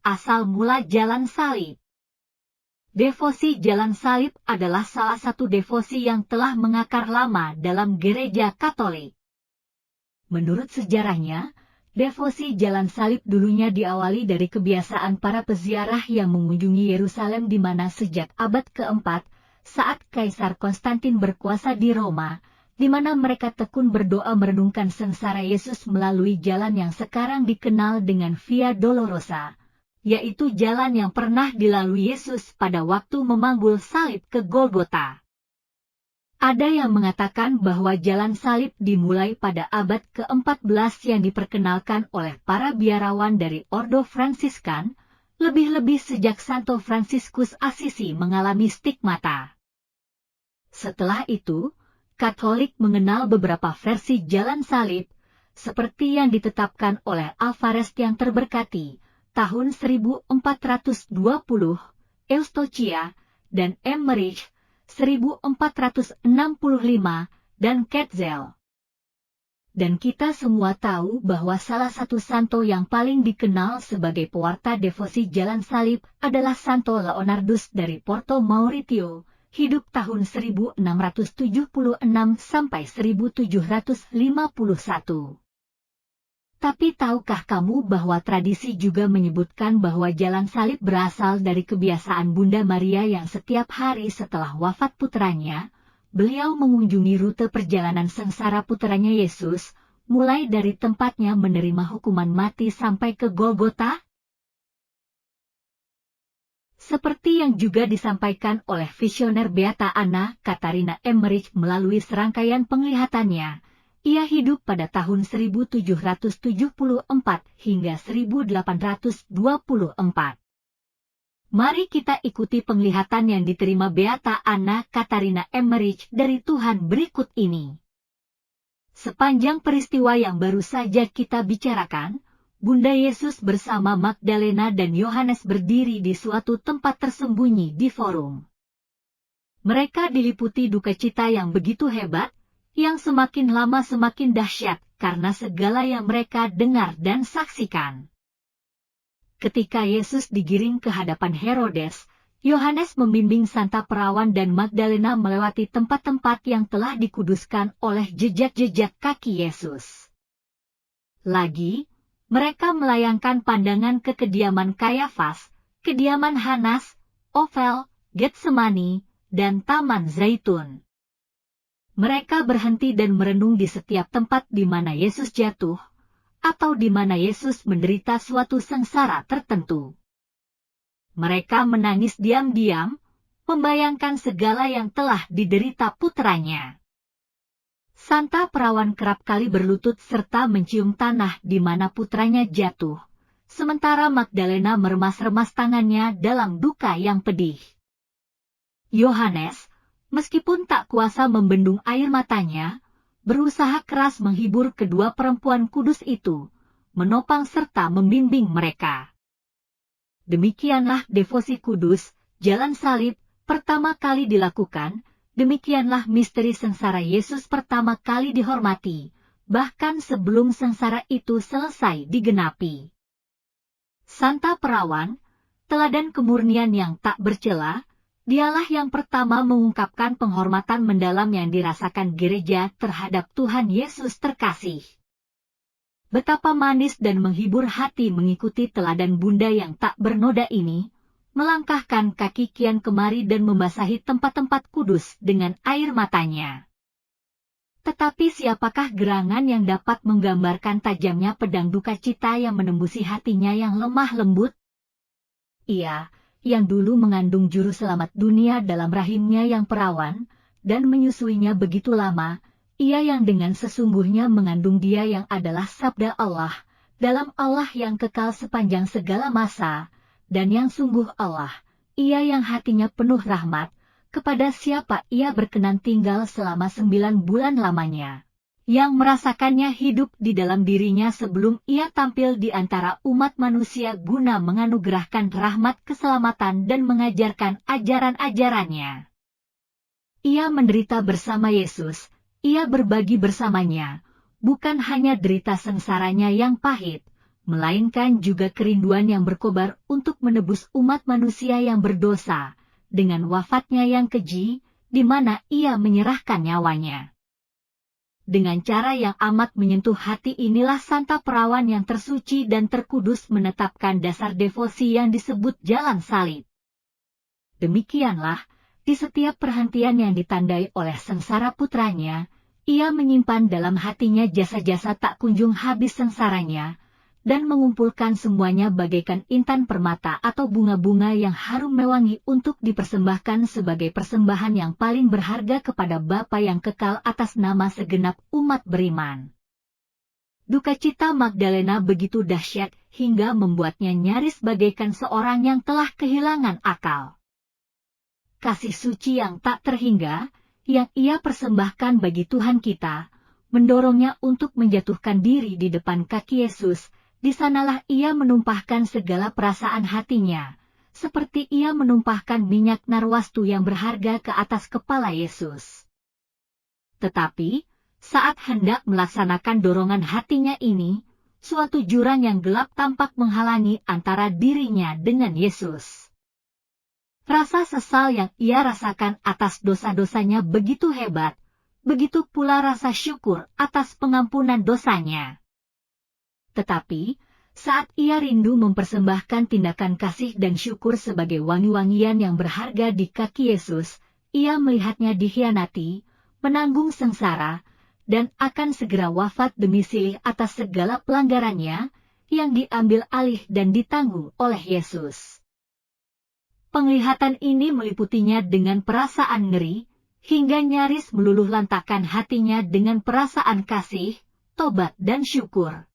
asal mula jalan salib. Devosi jalan salib adalah salah satu devosi yang telah mengakar lama dalam gereja Katolik. Menurut sejarahnya, devosi jalan salib dulunya diawali dari kebiasaan para peziarah yang mengunjungi Yerusalem di mana sejak abad keempat, saat Kaisar Konstantin berkuasa di Roma, di mana mereka tekun berdoa merenungkan sengsara Yesus melalui jalan yang sekarang dikenal dengan Via Dolorosa, yaitu jalan yang pernah dilalui Yesus pada waktu memanggul salib ke Golgota. Ada yang mengatakan bahwa jalan salib dimulai pada abad ke-14 yang diperkenalkan oleh para biarawan dari Ordo Fransiskan, lebih-lebih sejak Santo Fransiskus Assisi mengalami stigmata. Setelah itu, Katolik mengenal beberapa versi jalan salib, seperti yang ditetapkan oleh Alvarez yang terberkati, tahun 1420, Eustochia, dan Emmerich, 1465, dan Ketzel. Dan kita semua tahu bahwa salah satu santo yang paling dikenal sebagai pewarta devosi jalan salib adalah Santo Leonardus dari Porto Mauritio, hidup tahun 1676 sampai 1751. Tapi tahukah kamu bahwa tradisi juga menyebutkan bahwa jalan salib berasal dari kebiasaan Bunda Maria yang setiap hari setelah wafat putranya, beliau mengunjungi rute perjalanan sengsara putranya Yesus, mulai dari tempatnya menerima hukuman mati sampai ke Golgota? Seperti yang juga disampaikan oleh visioner Beata Anna Katarina Emmerich melalui serangkaian penglihatannya, ia hidup pada tahun 1774 hingga 1824. Mari kita ikuti penglihatan yang diterima Beata Anna Katarina Emmerich dari Tuhan berikut ini. Sepanjang peristiwa yang baru saja kita bicarakan, Bunda Yesus bersama Magdalena dan Yohanes berdiri di suatu tempat tersembunyi di forum. Mereka diliputi duka cita yang begitu hebat, yang semakin lama semakin dahsyat karena segala yang mereka dengar dan saksikan. Ketika Yesus digiring ke hadapan Herodes, Yohanes membimbing Santa Perawan dan Magdalena melewati tempat-tempat yang telah dikuduskan oleh jejak-jejak kaki Yesus. Lagi, mereka melayangkan pandangan ke kediaman Kayafas, kediaman Hanas, Ovel, Getsemani, dan Taman Zaitun. Mereka berhenti dan merenung di setiap tempat di mana Yesus jatuh, atau di mana Yesus menderita suatu sengsara tertentu. Mereka menangis diam-diam, membayangkan segala yang telah diderita putranya. Santa Perawan kerap kali berlutut serta mencium tanah di mana putranya jatuh, sementara Magdalena meremas-remas tangannya dalam duka yang pedih. Yohanes, meskipun tak kuasa membendung air matanya, berusaha keras menghibur kedua perempuan kudus itu, menopang serta membimbing mereka. Demikianlah devosi kudus, jalan salib, pertama kali dilakukan, demikianlah misteri sengsara Yesus pertama kali dihormati, bahkan sebelum sengsara itu selesai digenapi. Santa Perawan, teladan kemurnian yang tak bercela, dialah yang pertama mengungkapkan penghormatan mendalam yang dirasakan gereja terhadap Tuhan Yesus terkasih. Betapa manis dan menghibur hati mengikuti teladan Bunda yang tak bernoda ini, melangkahkan kaki kian kemari dan membasahi tempat-tempat kudus dengan air matanya. Tetapi siapakah gerangan yang dapat menggambarkan tajamnya pedang duka cita yang menembusi hatinya yang lemah lembut? Ia, yang dulu mengandung juru selamat dunia dalam rahimnya yang perawan, dan menyusuinya begitu lama, ia yang dengan sesungguhnya mengandung dia yang adalah sabda Allah, dalam Allah yang kekal sepanjang segala masa, dan yang sungguh Allah, ia yang hatinya penuh rahmat, kepada siapa ia berkenan tinggal selama 9 bulan lamanya, yang merasakannya hidup di dalam dirinya sebelum ia tampil di antara umat manusia guna menganugerahkan rahmat keselamatan dan mengajarkan ajaran-ajarannya. Ia menderita bersama Yesus, ia berbagi bersamanya, bukan hanya derita sengsaranya yang pahit, melainkan juga kerinduan yang berkobar untuk menebus umat manusia yang berdosa, dengan wafatnya yang keji, di mana ia menyerahkan nyawanya. Dengan cara yang amat menyentuh hati inilah Santa Perawan yang tersuci dan terkudus menetapkan dasar devosi yang disebut Jalan Salib. Demikianlah, di setiap perhentian yang ditandai oleh sengsara putranya, ia menyimpan dalam hatinya jasa-jasa tak kunjung habis sengsaranya, dan mengumpulkan semuanya bagaikan intan permata atau bunga-bunga yang harum mewangi untuk dipersembahkan sebagai persembahan yang paling berharga kepada Bapa yang kekal atas nama segenap umat beriman. Duka cita Magdalena begitu dahsyat hingga membuatnya nyaris bagaikan seorang yang telah kehilangan akal. Kasih suci yang tak terhingga, yang ia persembahkan bagi Tuhan kita, mendorongnya untuk menjatuhkan diri di depan kaki Yesus. Di sanalah ia menumpahkan segala perasaan hatinya, seperti ia menumpahkan minyak narwastu yang berharga ke atas kepala Yesus. Tetapi, saat hendak melaksanakan dorongan hatinya ini, suatu jurang yang gelap tampak menghalangi antara dirinya dengan Yesus. Rasa sesal yang ia rasakan atas dosa-dosanya begitu hebat, begitu pula rasa syukur atas pengampunan dosanya. Tetapi, saat ia rindu mempersembahkan tindakan kasih dan syukur sebagai wangi-wangian yang berharga di kaki Yesus, ia melihatnya dikhianati, menanggung sengsara, dan akan segera wafat demi silih atas segala pelanggarannya, yang diambil alih dan ditanggung oleh Yesus. Penglihatan ini meliputinya dengan perasaan ngeri, hingga nyaris meluluh lantakkan hatinya dengan perasaan kasih, tobat dan syukur.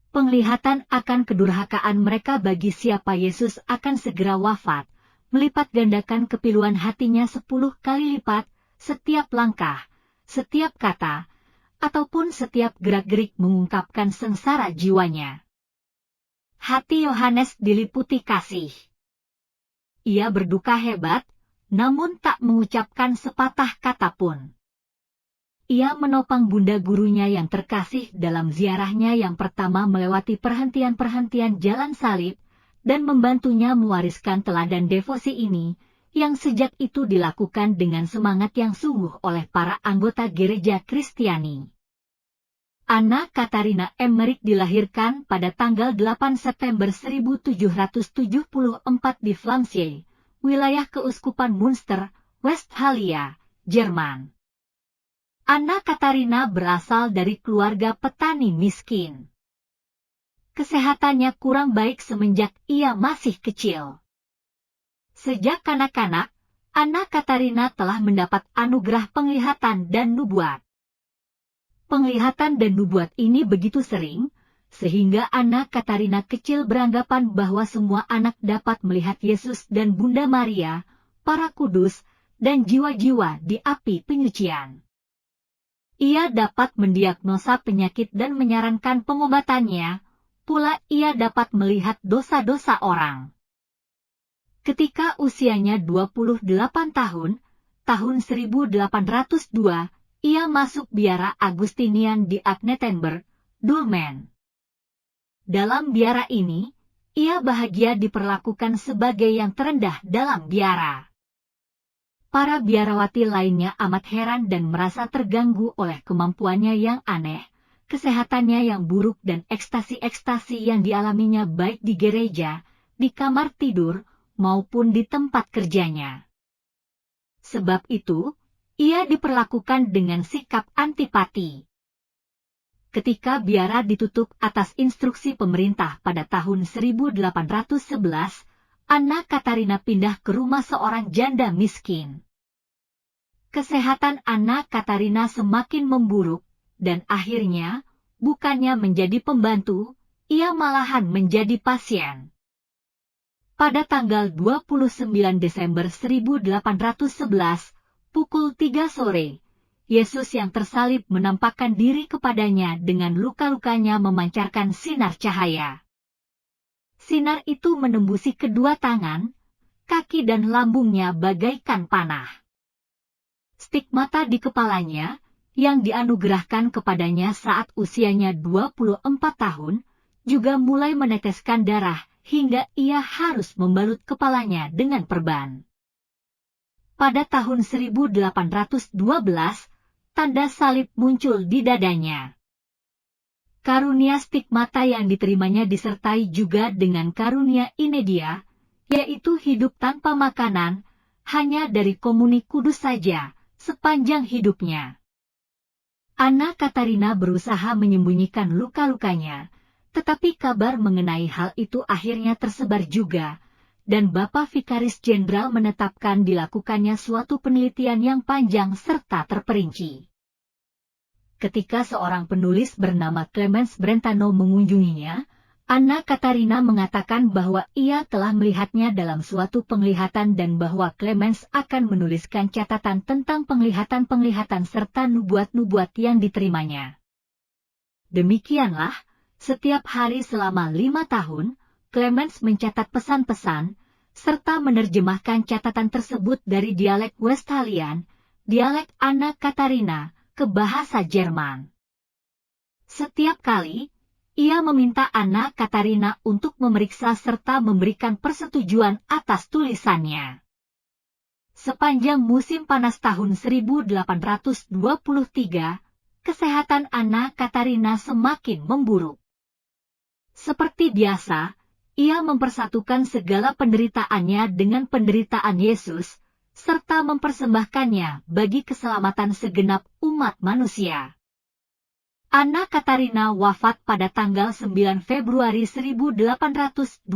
Penglihatan akan kedurhakaan mereka bagi siapa Yesus akan segera wafat, melipat gandakan kepiluan hatinya 10 kali lipat, setiap langkah, setiap kata, ataupun setiap gerak-gerik mengungkapkan sengsara jiwanya. Hati Yohanes diliputi kasih. Ia berduka hebat, namun tak mengucapkan sepatah kata pun. Ia menopang bunda gurunya yang terkasih dalam ziarahnya yang pertama melewati perhentian-perhentian Jalan Salib, dan membantunya mewariskan teladan devosi ini, yang sejak itu dilakukan dengan semangat yang sungguh oleh para anggota gereja Kristiani. Anna Katarina Emmerich dilahirkan pada tanggal 8 September 1774 di Flamsier, wilayah Keuskupan Münster, Westphalia, Jerman. Anna Katarina berasal dari keluarga petani miskin. Kesehatannya kurang baik semenjak ia masih kecil. Sejak kanak-kanak, Anna Katarina telah mendapat anugerah penglihatan dan nubuat. Penglihatan dan nubuat ini begitu sering, sehingga Anna Katarina kecil beranggapan bahwa semua anak dapat melihat Yesus dan Bunda Maria, para kudus, dan jiwa-jiwa di api penyucian. Ia dapat mendiagnosa penyakit dan menyarankan pengobatannya, pula ia dapat melihat dosa-dosa orang. Ketika usianya 28 tahun, tahun 1802, ia masuk biara Agustinian di Agnetenberg, Dulmen. Dalam biara ini, ia bahagia diperlakukan sebagai yang terendah dalam biara. Para biarawati lainnya amat heran dan merasa terganggu oleh kemampuannya yang aneh, kesehatannya yang buruk dan ekstasi-ekstasi yang dialaminya baik di gereja, di kamar tidur, maupun di tempat kerjanya. Sebab itu, ia diperlakukan dengan sikap antipati. Ketika biara ditutup atas instruksi pemerintah pada tahun 1811, Anna Katarina pindah ke rumah seorang janda miskin. Kesehatan Anna Katarina semakin memburuk, dan akhirnya, bukannya menjadi pembantu, ia malahan menjadi pasien. Pada tanggal 29 Desember 1811, pukul 3 sore, Yesus yang tersalib menampakkan diri kepadanya dengan luka-lukanya memancarkan sinar cahaya. Sinar itu menembusi kedua tangan, kaki dan lambungnya bagaikan panah. Stigmata di kepalanya, yang dianugerahkan kepadanya saat usianya 24 tahun, juga mulai meneteskan darah hingga ia harus membalut kepalanya dengan perban. Pada tahun 1812, tanda salib muncul di dadanya. Karunia stigmata yang diterimanya disertai juga dengan karunia inedia, yaitu hidup tanpa makanan, hanya dari komuni kudus saja, sepanjang hidupnya. Anna Katarina berusaha menyembunyikan luka-lukanya, tetapi kabar mengenai hal itu akhirnya tersebar juga, dan Bapak Vikaris Jenderal menetapkan dilakukannya suatu penelitian yang panjang serta terperinci. Ketika seorang penulis bernama Clemens Brentano mengunjunginya, Anna Katarina mengatakan bahwa ia telah melihatnya dalam suatu penglihatan dan bahwa Clemens akan menuliskan catatan tentang penglihatan-penglihatan serta nubuat-nubuat yang diterimanya. Demikianlah, setiap hari selama 5 tahun, Clemens mencatat pesan-pesan, serta menerjemahkan catatan tersebut dari dialek Westphalian, dialek Anna Katarina, ke bahasa Jerman. Setiap kali, ia meminta Anna Katarina untuk memeriksa serta memberikan persetujuan atas tulisannya. Sepanjang musim panas tahun 1823, kesehatan Anna Katarina semakin memburuk. Seperti biasa, ia mempersatukan segala penderitaannya dengan penderitaan Yesus, serta mempersembahkannya bagi keselamatan segenap umat manusia. Anna Katarina wafat pada tanggal 9 Februari 1824.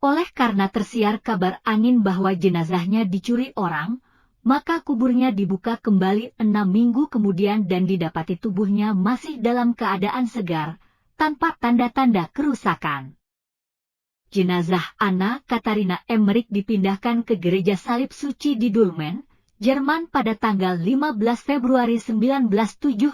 Oleh karena tersiar kabar angin bahwa jenazahnya dicuri orang, maka kuburnya dibuka kembali 6 minggu kemudian dan didapati tubuhnya masih dalam keadaan segar, tanpa tanda-tanda kerusakan. Jenazah Anna Katarina Emmerich dipindahkan ke Gereja Salib Suci di Dülmen, Jerman pada tanggal 15 Februari 1975.